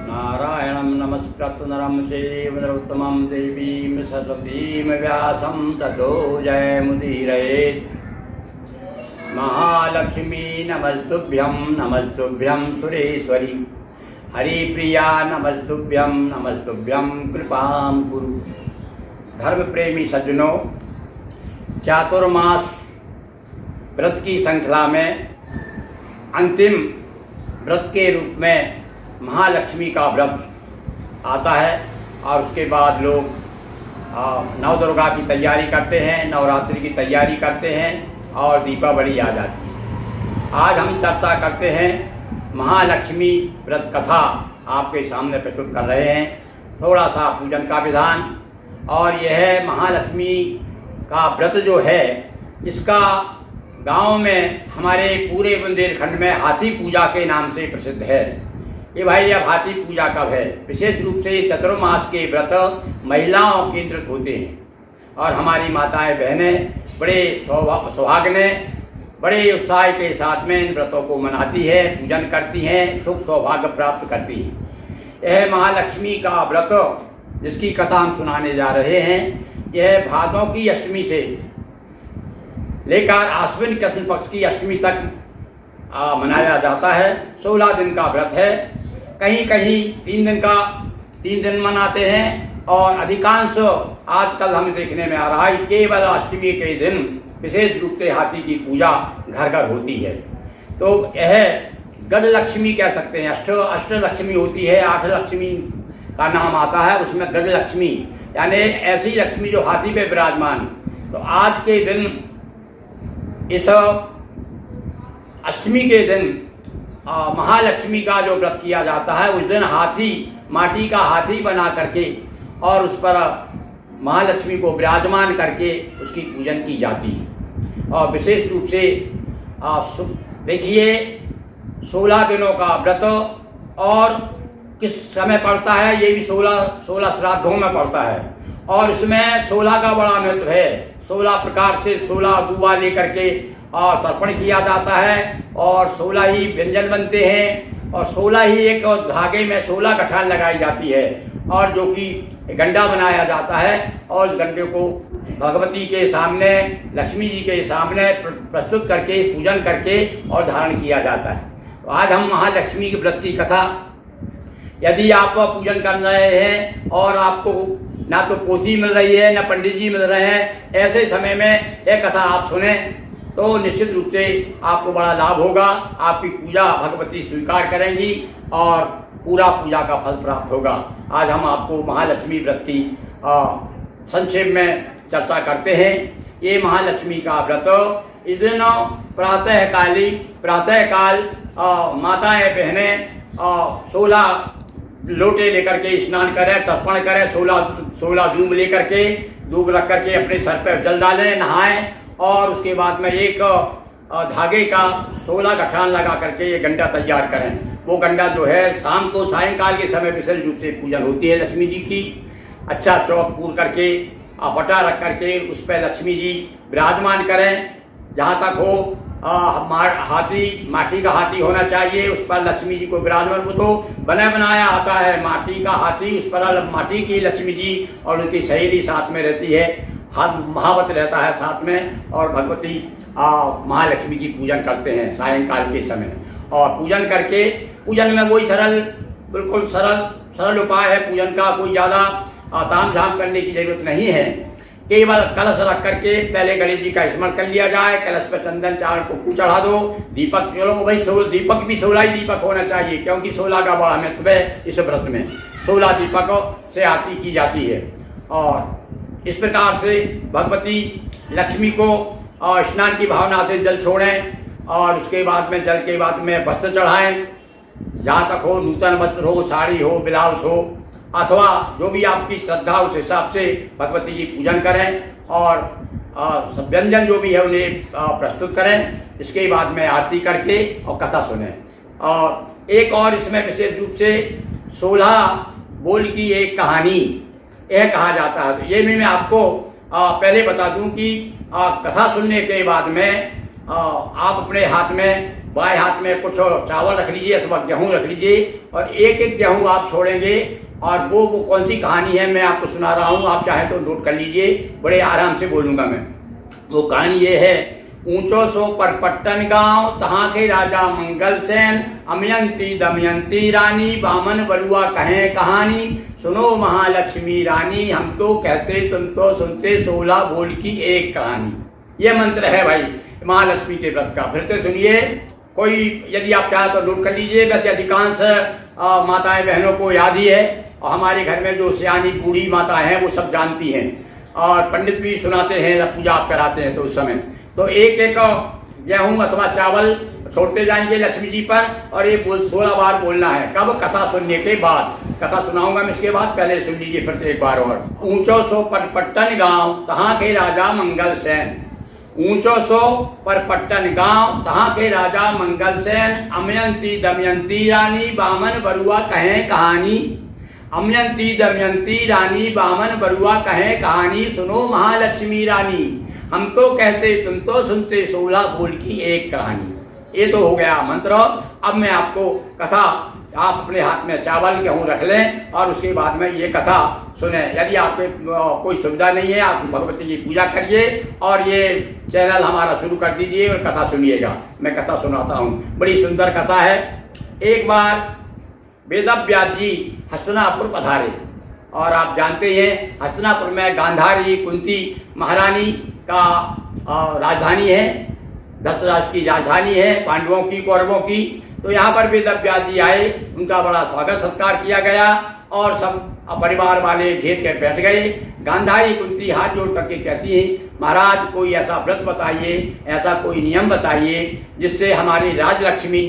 नारायणं नमस्कृत्य नरं चैव नरोत्तमं देवीं सरस्वतीं व्यासं ततो जयमुदीरयेत्। महालक्ष्मी नमस्तुभ्यं सुरेश्वरी, हरिप्रिया नमस्तुभ्यं कृपां कुरु। धर्म प्रेमी सज्जनों, चातुर्मास व्रत की श्रृंखला में अंतिम व्रत के रूप में महालक्ष्मी का व्रत आता है और उसके बाद लोग नवदुर्गा की तैयारी करते हैं, नवरात्रि की तैयारी करते हैं और दीपावली आ जाती है। आज हम चर्चा करते हैं महालक्ष्मी व्रत कथा आपके सामने प्रस्तुत कर रहे हैं। थोड़ा सा पूजन का विधान, और यह महालक्ष्मी का व्रत जो है इसका गांव में हमारे पूरे बुंदेलखंड में हाथी पूजा के नाम से प्रसिद्ध है। ये भाई अब हाथी पूजा कब है? विशेष रूप से चतुर्मास के व्रत महिलाओं केंद्रित होते हैं और हमारी माताएं बहनें बड़े सौभाग्य बड़े उत्साह के साथ में इन व्रतों को मनाती है, पूजन करती हैं, सुख सौभाग्य प्राप्त करती हैं। यह महालक्ष्मी का व्रत जिसकी कथा हम सुनाने जा रहे हैं, यह भादों की अष्टमी से लेकर आश्विन कृष्ण पक्ष की अष्टमी तक मनाया जाता है। 16 दिन का व्रत है। कहीं कहीं 3 दिन मनाते हैं और अधिकांश आजकल हमें देखने में आ रहा है केवल अष्टमी के दिन विशेष रूप से हाथी की पूजा घर घर होती है। तो यह गजलक्ष्मी कह सकते हैं। अष्टलक्ष्मी होती है, 8 लक्ष्मी का नाम आता है, उसमें गजलक्ष्मी यानी ऐसी लक्ष्मी जो हाथी पे विराजमान। तो आज के दिन इस अष्टमी के दिन महालक्ष्मी का जो व्रत किया जाता है, उस दिन हाथी, माटी का हाथी बना करके और उस पर महालक्ष्मी को विराजमान करके उसकी पूजन की जाती है। और विशेष रूप से देखिए 16 दिनों का व्रत और किस समय पड़ता है, ये भी 16 श्राद्धों में पड़ता है और इसमें 16 का बड़ा महत्व है। 16 प्रकार से 16 दूबा लेकर के और तर्पण किया जाता है और 16 ही व्यंजन बनते हैं और 16 ही एक धागे में 16 गठान लगाई जाती है और जो कि गंडा बनाया जाता है और उस गंडे को भगवती के सामने, लक्ष्मी जी के सामने प्रस्तुत करके पूजन करके और धारण किया जाता है। तो आज हम महालक्ष्मी के व्रत की कथा, यदि आप पूजन कर रहे हैं और आपको ना तो पोथी मिल रही है ना पंडित जी मिल रहे हैं, ऐसे समय में यह कथा आप सुने तो निश्चित रूप से आपको बड़ा लाभ होगा। आपकी पूजा भगवती स्वीकार करेंगी और पूरा पूजा का फल प्राप्त होगा। आज हम आपको महालक्ष्मी व्रत की संक्षेप में चर्चा करते हैं। ये महालक्ष्मी का व्रत, इस दिन प्रातःकाल माताएं बहनें 16 लोटे लेकर के स्नान करें, तर्पण करें, 16 दूब लेकर के, दूब रख करके अपने सर पर जल डालें, नहाएं और उसके बाद में एक धागे का 16 गठान लगा करके ये गंडा तैयार करें। वो गंडा जो है शाम को सायंकाल के समय विशेष रूप से पूजन होती है लक्ष्मी जी की। अच्छा चौक पूर करके पटा रख करके उस पर लक्ष्मी जी विराजमान करें। जहाँ तक हो हाथी, माटी का हाथी होना चाहिए, उस पर लक्ष्मी जी को विराजमान। वो तो बना बनाया आता है माटी का हाथी, उस पर माटी की लक्ष्मी जी और उनकी सहेली साथ में रहती है, महावत रहता है साथ में और भगवती महालक्ष्मी की पूजन करते हैं सायंकाल के समय। और पूजन करके, पूजन में वही बिल्कुल सरल उपाय है पूजन का। कोई ज़्यादा ताम झाम करने की जरूरत नहीं है। केवल कलश रख करके पहले गणेश जी का स्मरण कर लिया जाए, कलश पर चंदन चावल को चढ़ा दो, दीपक, चलो भाई दीपक भी 16 ही दीपक होना चाहिए क्योंकि 16 का बड़ा महत्व है इस व्रत में। 16 दीपकों से आरती की जाती है और इस प्रकार से भगवती लक्ष्मी को स्नान की भावना से जल छोड़ें और उसके बाद में जल के बाद में वस्त्र चढ़ाएं। जहाँ तक हो नूतन वस्त्र हो, साड़ी हो, ब्लाउज हो अथवा जो भी आपकी श्रद्धा उस हिसाब से भगवती की पूजन करें और व्यंजन जो भी है उन्हें प्रस्तुत करें। इसके बाद में आरती करके और कथा सुनें। और एक और इसमें विशेष रूप से 16 बोल की एक कहानी यह कहा जाता है। तो ये भी मैं आपको पहले बता दूं कि कथा सुनने के बाद में आप अपने हाथ में बाएं हाथ में कुछ चावल रख लीजिए अथवा गेहूं रख लीजिए और एक एक गेहूं आप छोड़ेंगे। और वो कौन सी कहानी है मैं आपको सुना रहा हूँ, आप चाहे तो नोट कर लीजिए, बड़े आराम से बोलूँगा मैं। वो कहानी ये है, ऊंचो सो परपट्टन गांव तहाँ के राजा मंगल सेन, अमयंती दमयंती रानी, बामन बलुआ कहें कहानी, सुनो महालक्ष्मी रानी, हम तो कहते तुम तो सुनते, 16 बोल की एक कहानी। ये मंत्र है भाई महालक्ष्मी के व्रत का, फिर से सुनिए। कोई यदि आप चाहें तो नोट कर लीजिए। वैसे अधिकांश माताएं बहनों को याद ही है और हमारे घर में जो सियानी बूढ़ी माता हैं वो सब जानती हैं और पंडित भी सुनाते हैं जब पूजा आप कराते हैं तो उस समय। तो एक एक गेहूं अथवा चावल छोड़ते जाएंगे लक्ष्मी जी पर और ये 16 बार बोलना है। कब? कथा सुनने के बाद। कथा सुनाऊंगा मैं इसके बाद, पहले सुन लीजिए फिर से एक बार और। ऊंचो सो परपट्टन गांव तहाँ के राजा मंगल सेन, ऊंचो सो परपट्टन गांव तहाँ के राजा मंगल सेन, अमयंती दमयंती रानी, बामन बरुआ कहें कहानी, अमयंती दमयंती रानी, बामन बरुआ कहें कहानी, सुनो महालक्ष्मी रानी, हम तो कहते तुम तो सुनते, 16 बोल की एक कहानी। ये तो हो गया मंत्र। अब मैं आपको कथा, आप अपने हाथ में चावल गेहूं रख लें और उसके बाद में ये कथा सुने। यदि आपको कोई सुविधा नहीं है आप भगवती की पूजा करिए और ये चैनल हमारा शुरू कर दीजिए और कथा सुनिएगा। मैं कथा सुनाता हूँ, बड़ी सुंदर कथा है। एक बार वेदव्यास जी हस्तिनापुर पधारे और आप जानते हैं हस्तिनापुर में गांधारी कुंती महारानी का राजधानी है, धृतराष्ट्र की राजधानी है, पांडवों की कौरवों की। तो यहाँ पर वेदव्यास जी आए, उनका बड़ा स्वागत सत्कार किया गया और सब परिवार वाले घेर कर बैठ गए। गांधारी कुंती हाथ जोड़ करके कहती हैं, महाराज कोई ऐसा व्रत बताइए, ऐसा कोई नियम बताइए जिससे हमारी राजलक्ष्मी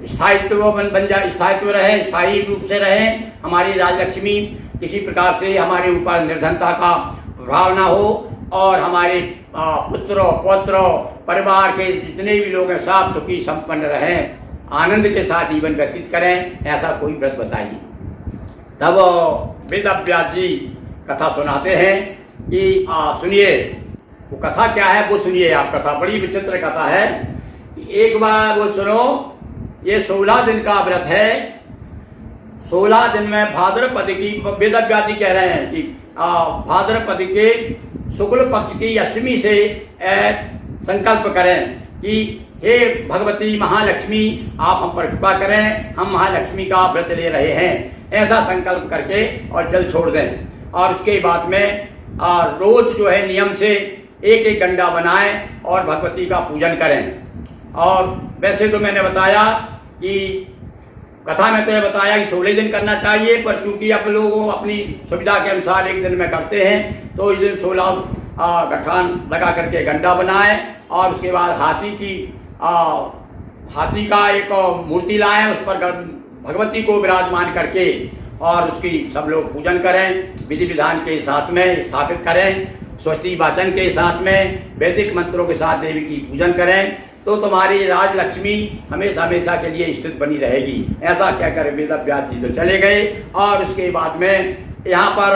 स्थायित्व बन जाए, स्थायित्व रहे, स्थायी रूप से रहे, हमारी राजलक्ष्मी किसी प्रकार से हमारे ऊपर निर्धनता का प्रभाव ना हो और हमारे पुत्र पौत्र परिवार के जितने भी लोग हैं सब सुखी संपन्न रहें, आनंद के साथ जीवन व्यतीत करें, ऐसा कोई व्रत बताइए। तब वेदव्यास जी कथा सुनाते हैं कि सुनिए वो कथा क्या है, वो सुनिए आप। कथा बड़ी विचित्र कथा है। एक बार वो सुनो, ये 16 दिन का व्रत है। 16 दिन में भाद्रपद की, वेदव्यास जी कह रहे हैं कि भाद्रपद के शुक्ल पक्ष की अष्टमी से संकल्प करें कि हे भगवती महालक्ष्मी आप हम पर कृपा करें, हम महालक्ष्मी का व्रत ले रहे हैं, ऐसा संकल्प करके और जल छोड़ दें। और उसके बाद में रोज जो है नियम से एक एक गंडा बनाएं और भगवती का पूजन करें। और वैसे तो मैंने बताया कि कथा में तो ये बताया कि 16 दिन करना चाहिए, पर चूंकि आप लोग अपनी सुविधा के अनुसार एक दिन में करते हैं तो इस दिन 16 गठान लगा करके गंडा बनाएं और उसके बाद हाथी का एक मूर्ति लाएं, उस पर भगवती को विराजमान करके और उसकी सब लोग पूजन करें, विधि विधान के साथ में स्थापित करें, स्वस्ति वाचन के साथ में वैदिक मंत्रों के साथ देवी की पूजन करें, तो तुम्हारी राजलक्ष्मी हमेशा हमेशा के लिए स्थित बनी रहेगी। ऐसा कहकर वेदव्यास जी तो चले गए। और उसके बाद में यहाँ पर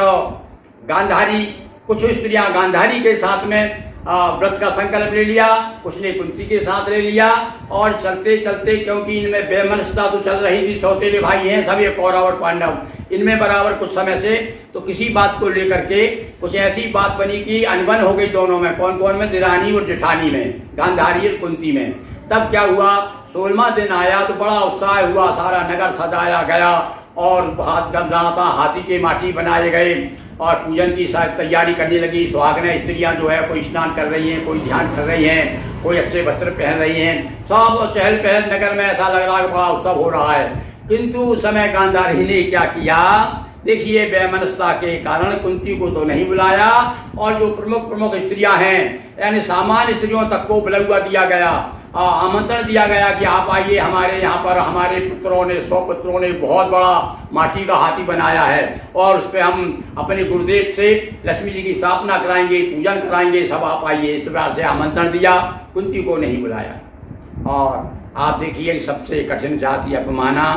गांधारी, कुछ स्त्रियां गांधारी के साथ में व्रत का संकल्प ले लिया, कुछ ने कुंती के साथ ले लिया। और चलते चलते, क्योंकि इनमें बेमनस्ता तो चल रही थी, सौतेले भाई हैं सब ये कौरव और पांडव, इनमें बराबर कुछ समय से तो किसी बात को लेकर के कुछ ऐसी बात बनी कि अनबन हो गई दोनों में। कौन कौन में? दिरानी और जेठानी में, गांधारी और कुंती में। तब क्या हुआ, 16वां दिन आया तो बड़ा उत्साह हुआ, सारा नगर सजाया गया और हाथी के माटी बनाए गए और पूजन की तैयारी करने लगी। सुहागनें स्त्रियां जो है कोई स्नान कर रही हैं, कोई ध्यान कर रही हैं, कोई अच्छे वस्त्र पहन रही हैं, सब चहल पहल नगर में ऐसा लग रहा है बड़ा उत्सव हो रहा है। किंतु उस समय गांधारी ने क्या किया, देखिए बेमनस्ता के कारण कुंती को तो नहीं बुलाया और जो प्रमुख स्त्रियां हैं यानी सामान्य स्त्रियों तक को बुलावा दिया गया, आमंत्रण दिया गया कि आप आइए हमारे यहाँ पर, हमारे पुत्रों ने 100 पुत्रों ने बहुत बड़ा माटी का हाथी बनाया है और उस पर हम अपने गुरुदेव से लक्ष्मी जी की स्थापना कराएंगे, पूजन कराएंगे, सब आप आइए। इस प्रकार से आमंत्रण दिया, कुंती को नहीं बुलाया। और आप देखिए सबसे कठिन जाति अपमाना।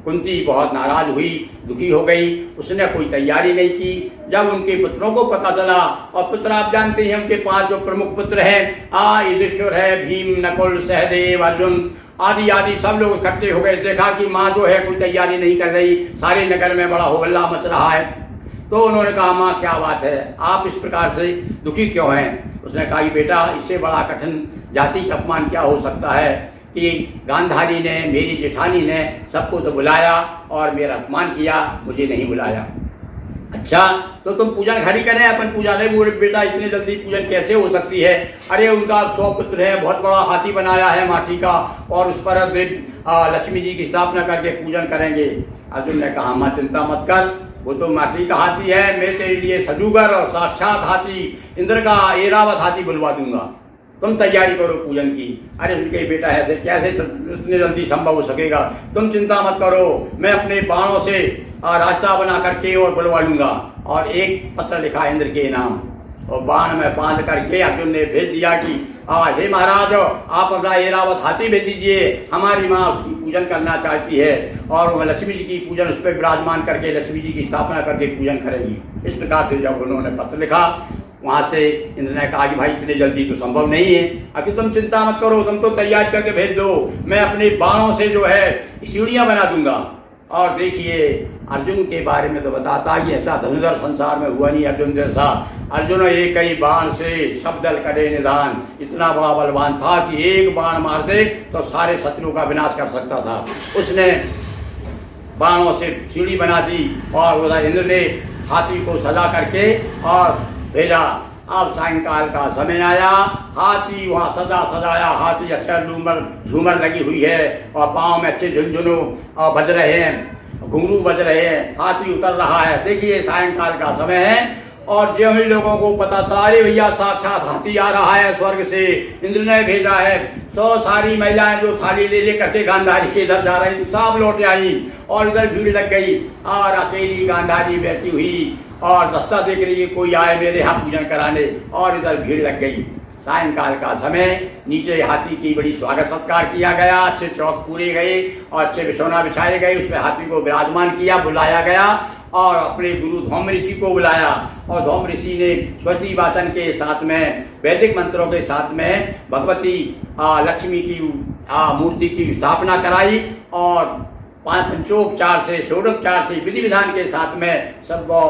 कुंती बहुत नाराज हुई, दुखी हो गई, उसने कोई तैयारी नहीं की। जब उनके पुत्रों को पता चला, और पुत्र आप जानते हैं उनके 5 जो प्रमुख पुत्र हैं, युधिष्ठिर है, भीम, नकुल, सहदेव, अर्जुन आदि आदि सब लोग इकट्ठे हो गए। देखा कि माँ जो है कोई तैयारी नहीं कर रही, सारे नगर में बड़ा होहल्ला मच रहा है। तो उन्होंने कहा माँ क्या बात है, आप इस प्रकार से दुखी क्यों हैं? उसने कहा कि बेटा इससे बड़ा कठिन जाति का अपमान क्या हो सकता है कि गांधारी ने, मेरी जेठानी ने सबको तो बुलाया और मेरा अपमान किया, मुझे नहीं बुलाया। अच्छा तो तुम पूजन घर ही करें, अपन पूजा नहीं। बोले बेटा इतनी जल्दी पूजन कैसे हो सकती है? अरे उनका 100 पुत्र है, बहुत बड़ा हाथी बनाया है माटी का और उस पर लक्ष्मी जी की स्थापना करके पूजन करेंगे। अर्जुन ने कहा माँ चिंता मत कर, वो तो माटी का हाथी है, मैं तेरे लिए सजूगर और साक्षात हाथी इंद्र का ऐरावत हाथी बुलवा दूंगा, तुम तैयारी करो पूजन की। अरे उनके बेटा ऐसे कैसे इतने जल्दी संभव हो सकेगा? तुम चिंता मत करो, मैं अपने बाणों से रास्ता बना करके और बुलवा लूंगा। और एक पत्र लिखा इंद्र के नाम और बाण में बांध करके अर्जुन ने भेज दिया कि हे महाराज आप अपना ऐरावत हाथी भेज दीजिए, हमारी माँ उसकी पूजन करना चाहती है और वह लक्ष्मी जी की पूजन उस पर विराजमान करके लक्ष्मी जी की स्थापना करके पूजन करेंगी। इस प्रकार से जब उन्होंने पत्र लिखा वहाँ से इंद्र ने कहा कि भाई इतनी जल्दी तो संभव नहीं है, अभी तुम चिंता मत करो, तुम तो तैयार करके भेज दो, मैं अपने बाणों से जो है सीढ़ियाँ बना दूंगा। और देखिए अर्जुन के बारे में तो बताता कि ऐसा धनुधर संसार में हुआ नहीं अर्जुन जैसा। अर्जुन एक ही बाण से सब दल करे निधान, इतना बड़ा बलवान था कि एक बाण मार दे तो सारे शत्रुओं का विनाश कर सकता था। उसने बाणों से सीढ़ी बना दी और उधर इंद्र ने हाथी को सजा करके और भेजा। अब सायंकाल का समय आया, हाथी वहाँ सजाया, हाथी अच्छा झूमर लगी हुई है और पाँव में अच्छे झुनझुनू बज रहे हैं, घुंघरू बज रहे हैं, हाथी उतर रहा है। देखिए सायंकाल का समय है और जो ही लोगों को पता चला अरे भैया साक्षात हाथी आ रहा है स्वर्ग से, इंद्र ने भेजा है। सारी महिलाएं जो थाली ले करके गांधारी के इधर जा रही थी सब लौट आई और इधर भीड़ लग गई और अकेली गांधारी बैठी हुई और रास्ता देख रही है कोई आए मेरे यहाँ पूजन कराने, और इधर भीड़ लग गई। सायंकाल का समय, नीचे हाथी की बड़ी स्वागत सत्कार किया गया, अच्छे चौक पूरे गए और अच्छे बिछौना बिछाए गए, उसमें हाथी को विराजमान किया, बुलाया गया और अपने गुरु धौम ऋषि को बुलाया और धौम ऋषि ने स्वस्ति वाचन के साथ में वैदिक मंत्रों के साथ में भगवती लक्ष्मी की मूर्ति की स्थापना कराई और पंचोपचार से षोडोपचार से विधि विधान के साथ में सबको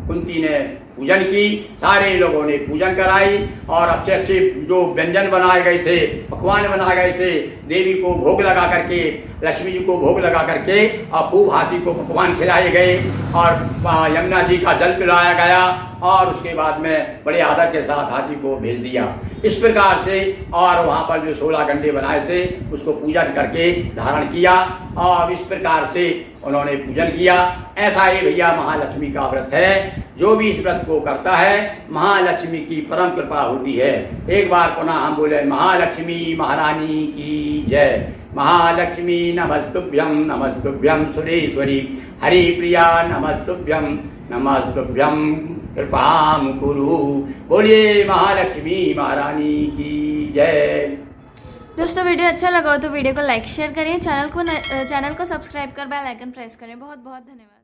कुंती ने पूजन की, सारे लोगों ने पूजन कराई और अच्छे अच्छे जो व्यंजन बनाए गए थे, पकवान बनाए गए थे, देवी को भोग लगा करके, लक्ष्मी जी को भोग लगा करके और खूब हाथी को पकवान खिलाए गए और यमुना जी का जल पिलाया गया और उसके बाद में बड़े आदर के साथ हाथी को भेज दिया। इस प्रकार से और वहाँ पर जो 16 घंटे बनाए थे उसको पूजन करके धारण किया और इस प्रकार से उन्होंने पूजन किया। ऐसा ही भैया महालक्ष्मी का व्रत है, जो भी इस व्रत को करता है महालक्ष्मी की परम कृपा होती है। एक बार पुनः हम बोले महालक्ष्मी महारानी की जय। महालक्ष्मी नमस्तुभ्यं सुरेश्वरी हरिप्रिया नमस्तुभ्यं कृपां कुरु। बोलिए महालक्ष्मी महारानी की जय। दोस्तों वीडियो अच्छा लगा हो तो वीडियो को लाइक शेयर करिए, चैनल को सब्सक्राइब कर बेल आइकन प्रेस करें। बहुत बहुत धन्यवाद।